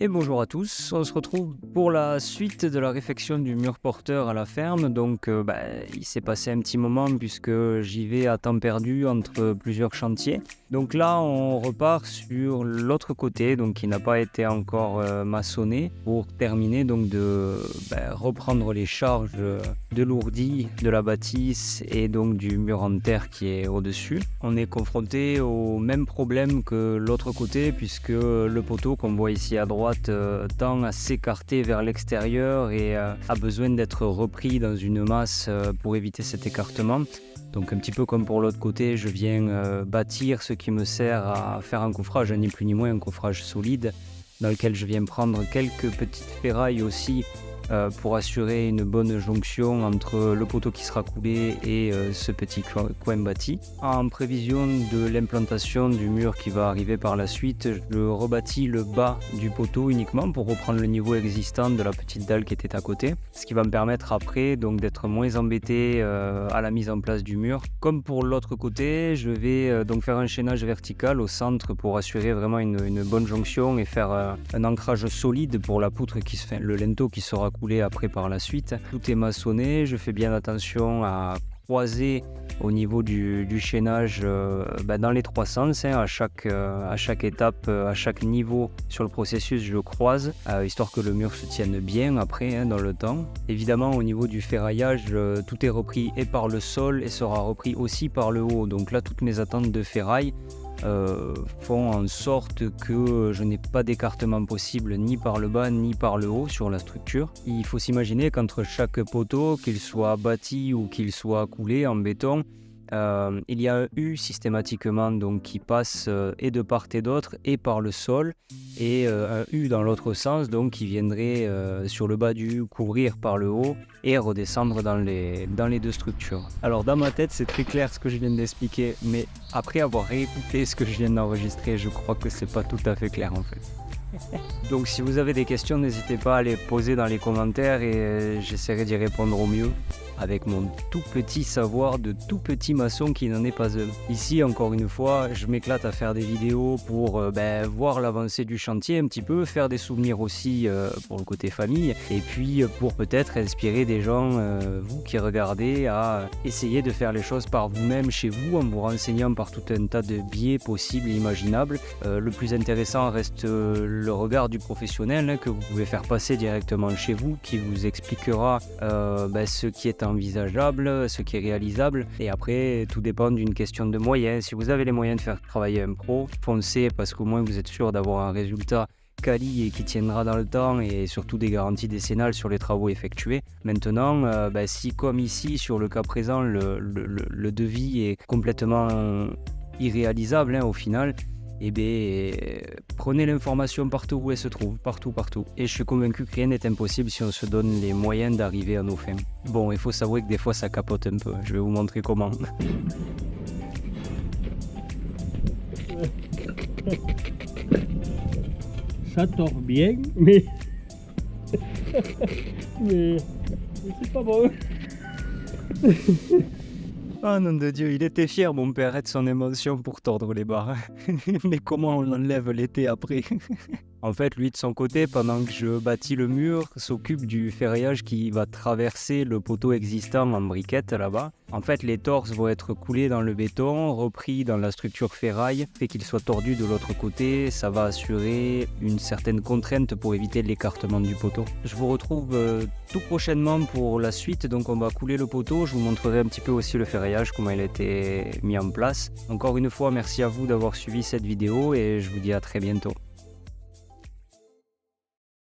Et bonjour à tous, on se retrouve pour la suite de la réfection du mur porteur à la ferme. Donc il s'est passé un petit moment puisque j'y vais à temps perdu entre plusieurs chantiers. Donc là on repart sur l'autre côté, donc qui n'a pas été encore maçonné, pour terminer donc de reprendre les charges de l'ourdi, de la bâtisse et donc du mur en terre qui est au-dessus. On est confronté au même problème que l'autre côté puisque le poteau qu'on voit ici à droite tend à s'écarter vers l'extérieur et a besoin d'être repris dans une masse pour éviter cet écartement. Donc un petit peu comme pour l'autre côté, je viens bâtir ce qui me sert à faire un coffrage, ni plus ni moins un coffrage solide, dans lequel je viens prendre quelques petites ferrailles aussi pour assurer une bonne jonction entre le poteau qui sera coulé et ce petit coin bâti. En prévision de l'implantation du mur qui va arriver par la suite, je rebâtis le bas du poteau uniquement pour reprendre le niveau existant de la petite dalle qui était à côté, ce qui va me permettre après donc d'être moins embêté à la mise en place du mur. Comme pour l'autre côté, je vais donc faire un chaînage vertical au centre pour assurer vraiment une bonne jonction et faire un ancrage solide pour la poutre le linteau qui sera coulé après par la suite. Tout est maçonné, je fais bien attention à croiser au niveau du chaînage dans les trois sens, à chaque étape, à chaque niveau sur le processus je croise, histoire que le mur se tienne bien après dans le temps. Évidemment au niveau du ferraillage, tout est repris et par le sol et sera repris aussi par le haut, donc là toutes mes attentes de ferraille font en sorte que je n'ai pas d'écartement possible ni par le bas ni par le haut sur la structure. Il faut s'imaginer qu'entre chaque poteau, qu'il soit bâti ou qu'il soit coulé en béton, il y a un U systématiquement donc, qui passe et de part et d'autre et par le sol, et un U dans l'autre sens donc, qui viendrait sur le bas du U couvrir par le haut et redescendre dans les deux structures. Alors dans ma tête c'est très clair ce que je viens d'expliquer, mais après avoir réécouté ce que je viens d'enregistrer, je crois que c'est pas tout à fait clair en fait. Donc si vous avez des questions, n'hésitez pas à les poser dans les commentaires et j'essaierai d'y répondre au mieux avec mon tout petit savoir de tout petit maçon qui n'en est pas un. Ici encore une fois, je m'éclate à faire des vidéos pour voir l'avancée du chantier un petit peu, faire des souvenirs aussi pour le côté famille, et puis pour peut-être inspirer des gens, vous qui regardez, à essayer de faire les choses par vous-même chez vous en vous renseignant par tout un tas de biais possibles et imaginables. Le plus intéressant reste le regard du professionnel que vous pouvez faire passer directement chez vous, qui vous expliquera ce qui est envisageable, ce qui est réalisable, et après tout dépend d'une question de moyens. Si vous avez les moyens de faire travailler un pro, foncez, parce qu'au moins vous êtes sûr d'avoir un résultat quali et qui tiendra dans le temps, et surtout des garanties décennales sur les travaux effectués. Maintenant, si comme ici sur le cas présent le devis est complètement irréalisable au final, prenez l'information partout où elle se trouve, partout. Et je suis convaincu que rien n'est impossible si on se donne les moyens d'arriver à nos fins. Bon, il faut s'avouer que des fois ça capote un peu, je vais vous montrer comment. Ça tord bien, mais mais c'est pas bon. Ah nom de Dieu, il était fier mon père de son émotion pour tordre les barres. Mais comment on l'enlève l'été après? En fait, lui de son côté, pendant que je bâtis le mur, s'occupe du ferraillage qui va traverser le poteau existant en briquette là-bas. En fait, les torses vont être coulés dans le béton, repris dans la structure ferraille, fait qu'ils soient tordus de l'autre côté. Ça va assurer une certaine contrainte pour éviter l'écartement du poteau. Je vous retrouve tout prochainement pour la suite, donc on va couler le poteau. Je vous montrerai un petit peu aussi le ferraillage, comment il a été mis en place. Encore une fois, merci à vous d'avoir suivi cette vidéo et je vous dis à très bientôt.